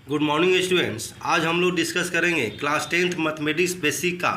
Good morning students. आज हम लोग डिस्कस करेंगे क्लास 10th मैथमेटिक्स बेसिक का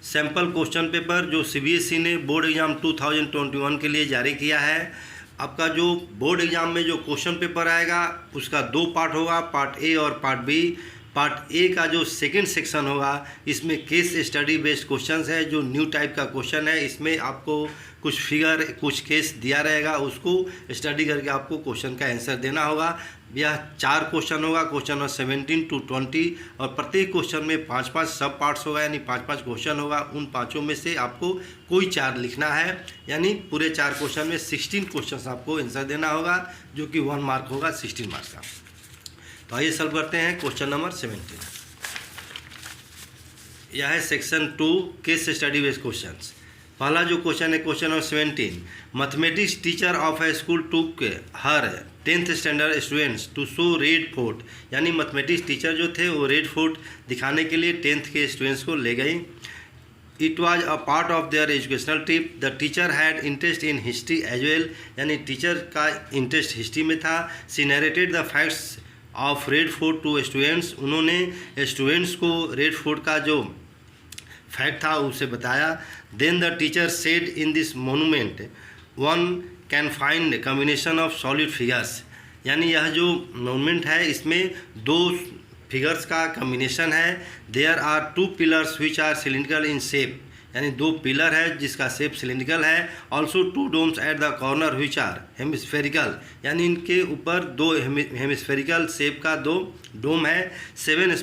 सैम्पल क्वेश्चन पेपर जो सीबीएसई ने बोर्ड एग्ज़ाम 2021 के लिए जारी किया है। आपका जो बोर्ड एग्ज़ाम में जो क्वेश्चन पेपर आएगा उसका दो पार्ट होगा, पार्ट ए और पार्ट बी। पार्ट ए का जो सेकंड सेक्शन होगा इसमें केस स्टडी बेस्ड क्वेश्चंस है, जो न्यू टाइप का क्वेश्चन है। इसमें आपको कुछ फिगर, कुछ केस दिया रहेगा, उसको स्टडी करके आपको क्वेश्चन का आंसर देना होगा। यह 4 क्वेश्चन होगा, क्वेश्चन नंबर 17 to 20, और प्रत्येक क्वेश्चन में 5-5 सब पार्ट्स होगा, यानी 5-5 क्वेश्चन होगा। उन पाँचों में से आपको कोई 4 लिखना है, यानी पूरे 4 क्वेश्चन में 16 क्वेश्चन आपको आंसर देना होगा, जो कि 1 मार्क होगा 16 मार्क्स का। तो आइए सॉल्व करते हैं क्वेश्चन नंबर 17। यह है section 2 case study based questions. पहला जो क्वेश्चन है question number 17, mathematics teacher of a school took her 10th standard students to show Red Fort, यानी मैथमेटिक्स टीचर जो थे वो रेड फोर्ट दिखाने के लिए 10th के स्टूडेंट्स को ले गई। It was a part of their educational trip. The teacher had interest in history as well, यानी टीचर का इंटरेस्ट हिस्ट्री में था। She narrated the facts of Red Fort to students, उन्होंने स्टूडेंट्स को रेड फोर्ट का जो fact था उसे बताया। Then the teacher said in this monument one can find combination of solid figures, यानी यह जो मोनूमेंट है इसमें 2 फिगर्स का कम्बिनेशन है। There are 2 pillars which are cylindrical in shape, यानी 2 पिलर है जिसका शेप सिलिंड्रिकल है। Also 2 domes at the corner which are hemispherical, यानी इनके ऊपर 2 हेमिस्फेरिकल शेप का 2 डोम है। 7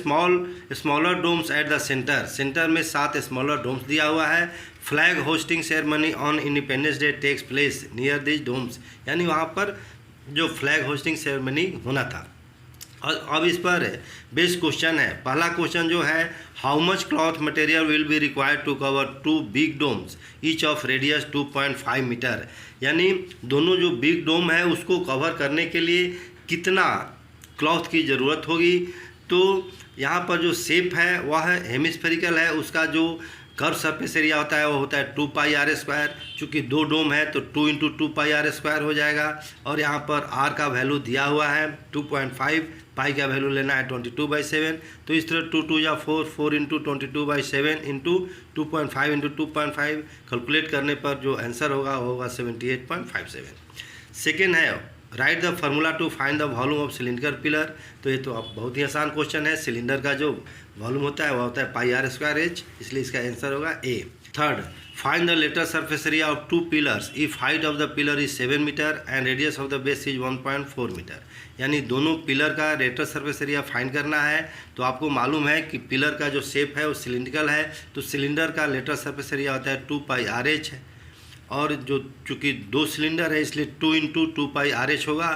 smaller domes at the centre, centre में 7 स्मॉलर डोम्स दिया हुआ है। Flag hoisting ceremony on Independence Day takes place near this domes, यानी वहाँ पर जो फ्लैग होस्टिंग सेरेमनी होना था। और अब इस पर बेस्ड क्वेश्चन है। पहला क्वेश्चन जो है, how much cloth material will be required to cover 2 big domes each of radius 2.5 metre, यानी दोनों जो बिग डोम है उसको कवर करने के लिए कितना क्लॉथ की ज़रूरत होगी। तो यहाँ पर जो शेप है वह हेमिस्फेरिकल है, उसका जो कर्व सरफेस एरिया होता है वो होता है 2 पाई आर स्क्वायर। चूँकि 2 डोम है तो 2 × 2 पाई आर स्क्वायर हो जाएगा। और यहाँ पर आर का वैल्यू दिया हुआ है 2.5, पाई का वैल्यू लेना है 22/7। तो इस तरह 2 2 या 4, 4 × 22/7 × 2.5 × 2.5 कैलकुलेट करने पर जो आंसर होगा वो होगा 78.57। सेकेंड है, write the formula to find the volume of cylinder pillar. तो ये तो अब बहुत ही आसान क्वेश्चन है। सिलेंडर का जो वॉल्यूम होता है वह होता है पाई आर स्क्वायर एच, इसलिए इसका आंसर होगा A. Third, find the lateral surface area of 2 pillars if height of the pillar is 7 metre and radius of the base is 1.4 metre, यानी दोनों पिलर का लेटर सरफेस एरिया फाइंड करना है। तो आपको मालूम है कि पिलर का जो शेप है वो सिलिंड्रिकल है, तो सिलेंडर का लेटर सरफेस एरिया होता है 2 पाई आर एच है। और जो चूँकि 2 सिलेंडर है इसलिए 2 × 2 पाई आर एच होगा,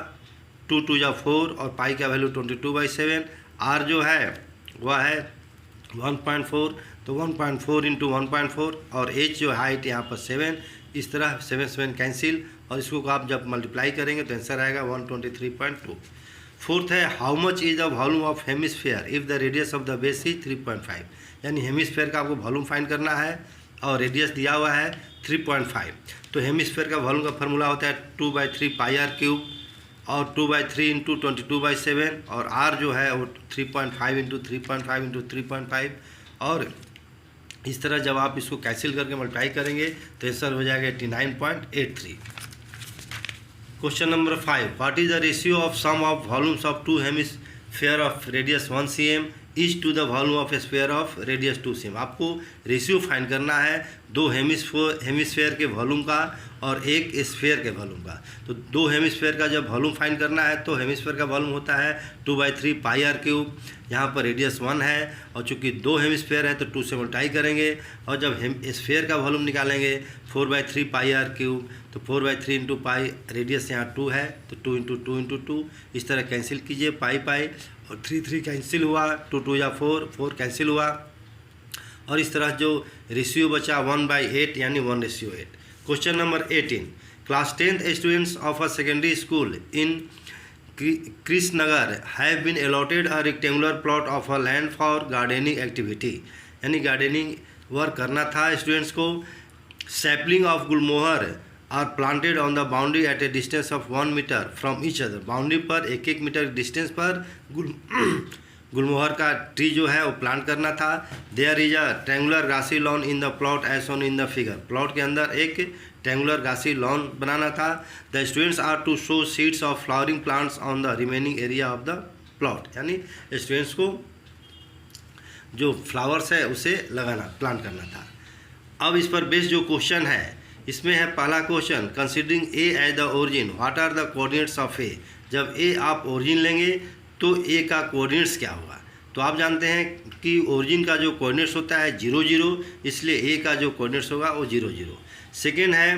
2 2 या 4, और पाई का वैल्यू 22/7। आर जो है वह है 1.4, तो 1.4 × 1.4, और एच जो हाइट यहाँ पर 7, इस तरह 7 कैंसिल, और इसको आप जब मल्टीप्लाई करेंगे तो आंसर आएगा 123.2। फोर्थ है, how much is the volume of hemisphere if the radius of the base is 3.5, यानी हेमिस्फेयर का आपको वॉल्यूम फाइंड करना है और रेडियस दिया हुआ है 3.5। तो हेमिस्फेयर का वॉल्यूम का फार्मूला होता है 2/3 पाई आर क्यूब, और 2/3 × 22/7, और आर जो है वो 3.5 × 3.5 × 3.5। और इस तरह जब आप इसको कैंसिल करके मल्टीप्लाई करेंगे तो आंसर हो जाएगा 89.83। Question number 5, what is the ratio of sum of volumes of 2 hemisphere of radius 1 cm is to the volume of sphere of radius 2 cm। आपको रेशियो फाइंड करना है 2 हेमिस्फेयर के वॉल्यूम का और एक स्फेयर के वॉल्यूम का। तो 2 हेमिस्फेयर का जब वॉल्यूम फाइंड करना है तो हेमिस्फेयर का वॉल्यूम होता है 2/3 पाई आर क्यूब, यहाँ पर रेडियस 1 है, और चूँकि 2 हेमिस्फेयर है तो 2 से मल्टीप्लाई करेंगे। और जब स्फेयर का वॉल्यूम निकालेंगे 4/3 पाई आर क्यूब, तो 4/3 × पाई, रेडियस यहाँ 2 है तो 2 × 2 × 2, इस तरह कैंसिल कीजिए, पाई पाई, और 3 3 कैंसिल हुआ, 2 2 या 4, 4 कैंसिल हुआ, और इस तरह जो रेशियो बचा 1/8, यानी 1:8। Question number 18, class 10th students of a secondary school in Krishnanagar have been allotted a rectangular plot of a land for gardening activity, यानी गार्डनिंग वर्क करना था स्टूडेंट्स को। Sapling of gulmohar are planted on the boundary at a distance of 1 metre from each other, boundary पर 1-1 metre distance पर गुलमोहर का tree जो है वो प्लांट करना था। There is a triangular grassy lawn in the plot as shown in the figure. Plot के अंदर एक ट्रैंगुलर ग्रासी लॉन बनाना था। The students are to show seeds of flowering plants on the remaining area of the plot, यानी students को जो flowers है उसे लगाना, प्लांट करना था। अब इस पर बेस्ड जो क्वेश्चन है इसमें है पहला question, considering A as the origin what are the coordinates of A. जब ए आप ओरिजिन लेंगे तो ए का कोऑर्डिनेट्स क्या होगा। तो आप जानते हैं कि ओरिजिन का जो कोऑर्डिनेट्स होता है 0 0, इसलिए ए का जो कोऑर्डिनेट्स होगा वो 0 0। सेकेंड है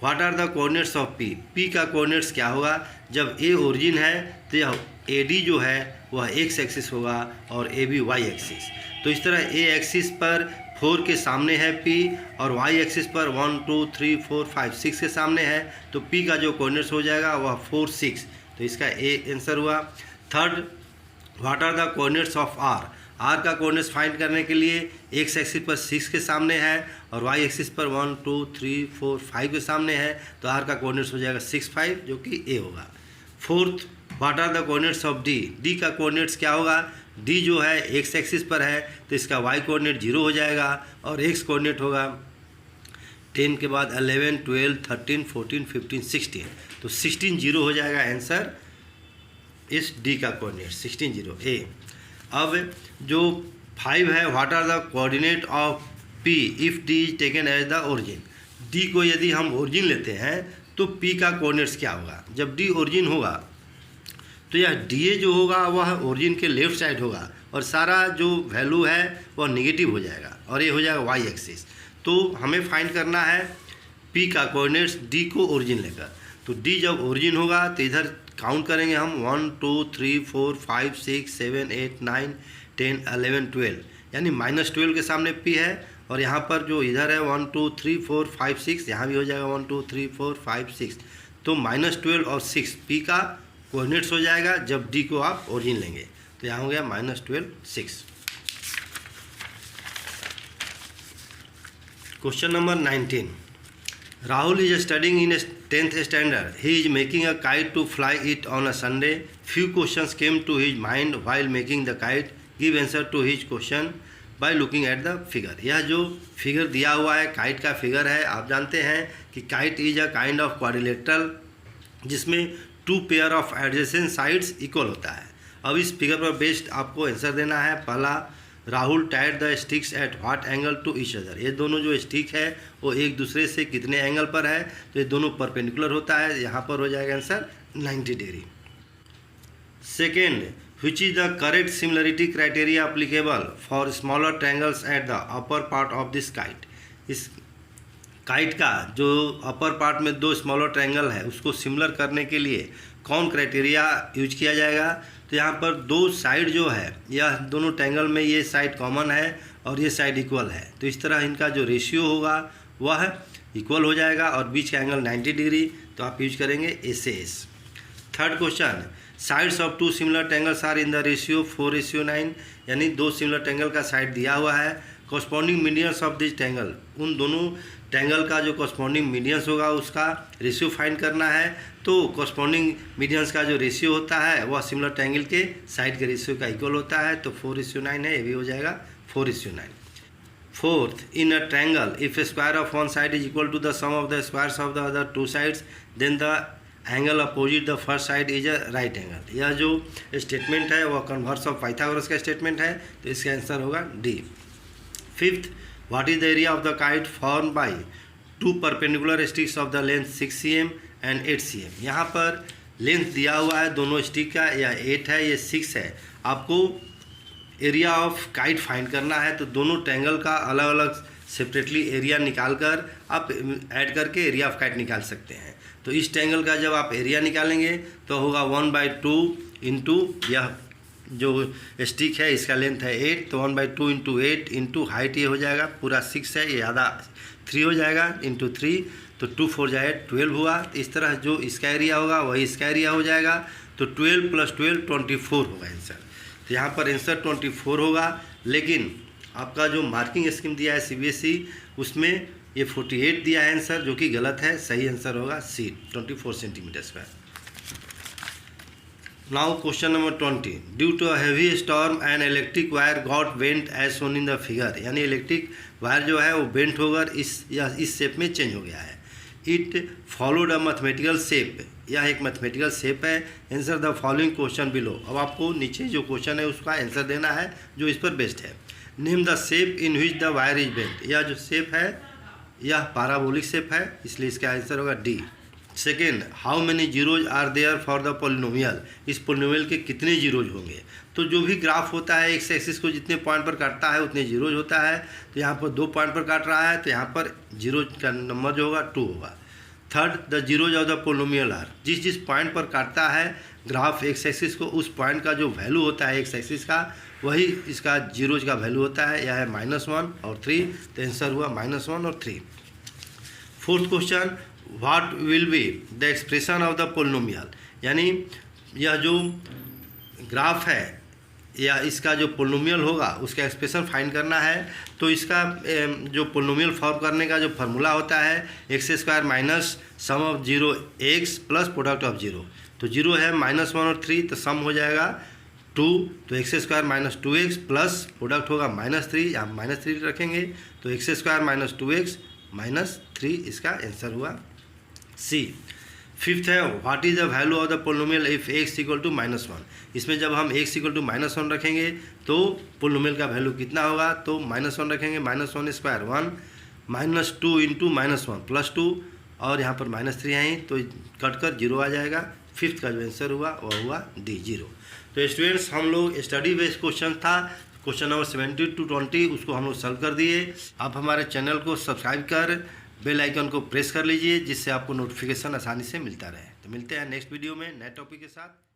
what are the coordinates of P. P का कोऑर्डिनेट्स क्या होगा। जब ए ओरिजिन है तो यह ए डी जो है वह एक्स एक्सिस होगा और ए बी वाई एक्सिस। तो इस तरह ए एक्सिस पर 4 के सामने है P और y एक्सिस पर 1 2 3 4 5 6 के सामने है, तो P का जो कोऑर्डिनेट्स हो जाएगा वह 4 6, तो इसका A आंसर हुआ। Third, what are the coordinates of R। R का कोऑर्डिनेट्स फाइंड करने के लिए x एक्सिस पर 6 के सामने है और y एक्सिस पर 1 2 3 4 5 के सामने है, तो R का कोऑर्डिनेट्स हो जाएगा 6 5 जो कि A होगा। Fourth, what are the coordinates of D। D का कोऑर्डिनेट्स क्या होगा। D जो है x एक्सिस पर है तो इसका y कोऑर्डिनेट 0 हो जाएगा और x कोऑर्डिनेट होगा 10 के बाद 11 12 13 14 15 16, तो 16 0 हो जाएगा आंसर इस D का कोऑर्डिनेट 16 0 A। अब जो 5 है, what are the coordinate of P if D is taken as the origin. D को यदि हम ओरिजिन लेते हैं तो P का कोऑर्डिनेट्स क्या होगा। जब D ओरिजिन होगा तो यह डी ए जो होगा वह ओरिजिन के लेफ्ट साइड होगा और सारा जो वैल्यू है वह नेगेटिव हो जाएगा और ये हो जाएगा वाई एक्सिस। तो हमें फाइंड करना है पी का कोऑर्डिनेट्स डी को ओरिजिन लेकर। तो डी जब ओरिजिन होगा तो इधर काउंट करेंगे हम 1 2 3 4 5 6 7 8 9 10 11 12, यानी -12 के सामने पी है और यहाँ पर जो इधर है 1 2 3 4 5 6, यहाँ भी हो जाएगा 1 2 3 4 5 6, तो -12 और 6 पी का कोऑर्डिनेट्स हो जाएगा जब डी को आप ओरिजिन लेंगे। तो यहाँ हो गया -12 6। Question number 19, Rahul is studying in 10th standard. He is making a kite to fly it on a Sunday. Few questions came to his mind while making the kite. Give answer to his question by looking at the figure. यह जो figure दिया हुआ है kite का figure है। आप जानते हैं कि kite is a kind of quadrilateral जिसमें 2 pair of adjacent sides equal होता है। अब इस फिगर पर बेस्ड आपको आंसर देना है। पहला, Rahul tied the sticks at what angle to each other. ये दोनों जो स्टिक है वो एक दूसरे से कितने एंगल पर है, तो ये दोनों परपेंडिकुलर होता है, यहाँ पर हो जाएगा answer 90 degree. Second, which is the correct similarity criteria applicable for smaller triangles at the upper part of this kite. इस काइट का जो अपर पार्ट में 2 स्मॉलर ट्रायंगल है उसको सिमिलर करने के लिए कौन क्राइटेरिया यूज किया जाएगा। तो यहाँ पर 2 साइड जो है यह दोनों ट्रायंगल में ये साइड कॉमन है और ये साइड इक्वल है, तो इस तरह इनका जो रेशियो होगा वह इक्वल हो जाएगा और बीच का एंगल 90 डिग्री, तो आप यूज करेंगे S. Third question, sides of 2 similar triangles are in the ratio 4:9, यानी 2 सिमिलर ट्रायंगल का साइड दिया हुआ है। Corresponding medians of this triangle, उन दोनों ट्रायंगल का जो कॉरस्पॉन्डिंग मीडियंस होगा उसका रेशियो फाइंड करना है। तो कॉरस्पॉन्डिंग मीडियंस का जो रेशियो होता है वह सिमिलर ट्रायंगल के साइड के रेशियो का इक्वल होता है, तो 4:9 है, ये भी हो जाएगा 4:9। Fourth, in a triangle if square of one side is equal to the sum of the squares of the other 2 sides then the angle opposite the first side is a right angle. यह जो statement है वह converse of Pythagoras का statement है, तो इसका answer होगा D. Fifth, what is the area of the kite form by 2 perpendicular sticks of the length 6 cm and 8 cm। यहाँ पर लेंथ दिया हुआ है दोनों स्टिक का, या 8 है ये 6 है। आपको एरिया ऑफ काइट फाइंड करना है, तो दोनों ट्रायंगल का अलग अलग सेपरेटली एरिया निकाल कर आप ऐड करके एरिया ऑफ काइट निकाल सकते हैं। तो इस ट्रायंगल का जब आप एरिया निकालेंगे तो होगा 1/2 इंटू यह जो स्टिक है इसका लेंथ है 8, तो 1/2 इंटू 8 इंटू हाइट ये हो जाएगा पूरा 6 है, ये आधा 3 हो जाएगा इंटू 3, तो 2 4 जाए 12 हुआ। तो इस तरह जो इसका एरिया होगा वही इसका एरिया हो जाएगा, तो 12 + 12 24 होगा आंसर। तो यहाँ पर आंसर 24 होगा, लेकिन आपका जो मार्किंग स्कीम दिया है CBSE उसमें ये 48 दिया है आंसर, जो कि गलत है। सही आंसर होगा सी 24 centimetre square. Now question number 20. Due to a heavy storm an electric wire got bent as shown in the figure. यानी इलेक्ट्रिक वायर जो है वो बेंट होकर इस शेप में चेंज हो गया है. It followed a mathematical shape. यह एक मैथमेटिकल शेप है. Answer the following question below. अब आपको नीचे जो क्वेश्चन है उसका आंसर देना है जो इस पर बेस्ड है. Name the shape in which the wire is bent. यह जो शेप है यह पैराबोलिक शेप है, इसलिए इसका आंसर होगा D. Second, how many zeros are there for the polynomial. इस पोलिनोमियल के कितने जीरोज होंगे. तो जो भी ग्राफ होता है एक्स एक्सिस को जितने पॉइंट पर काटता है उतने जीरोज होता है. तो यहाँ पर 2 पॉइंट पर काट रहा है तो यहाँ पर जीरोज का नंबर जो होगा 2 होगा. Third, the zeros of the polynomial are. जिस जिस पॉइंट पर काटता है ग्राफ एक्स एक्सिस को उस पॉइंट का जो वैल्यू होता है एक्स एक्सिस का वही इसका जीरोज का वैल्यू होता है. यह है -1 और 3. तो आंसर हुआ -1 और 3. Fourth question, what will be the expression of the polynomial. यानी यह जो ग्राफ है या इसका जो पोलिनोमियल होगा उसका एक्सप्रेशन फाइंड करना है. तो इसका जो पोलिनोमियल फॉर्म करने का जो फार्मूला होता है x² minus sum of 0 x plus product of 0. तो 0 है -1 और 3 तो सम हो जाएगा 2. तो x² minus 2x plus product होगा -3. यहाँ -3 रखेंगे तो x² माइनस 2x माइनस 3 इसका आंसर हुआ सी. फिफ्थ है, what is the value of the polynomial if x equal to -1. इसमें जब हम x इक्वल टू -1 रखेंगे तो पोलिनोमियल का वैल्यू कितना होगा. तो -1 रखेंगे, -1² 1 -2 इंटू -1 प्लस 2 और यहाँ पर -3 आई तो कट कर 0 आ जाएगा. फिफ्थ का जो आंसर हुआ वह हुआ डी 0. तो स्टूडेंट्स हम लोग स्टडी बेस्ड क्वेश्चन था क्वेश्चन नंबर 17 to 20 उसको हम लोग सॉल्व कर दिए. आप हमारे चैनल को सब्सक्राइब कर बेल आइकन को प्रेस कर लीजिए जिससे आपको नोटिफिकेशन आसानी से मिलता रहे. तो मिलते हैं नेक्स्ट वीडियो में नए टॉपिक के साथ.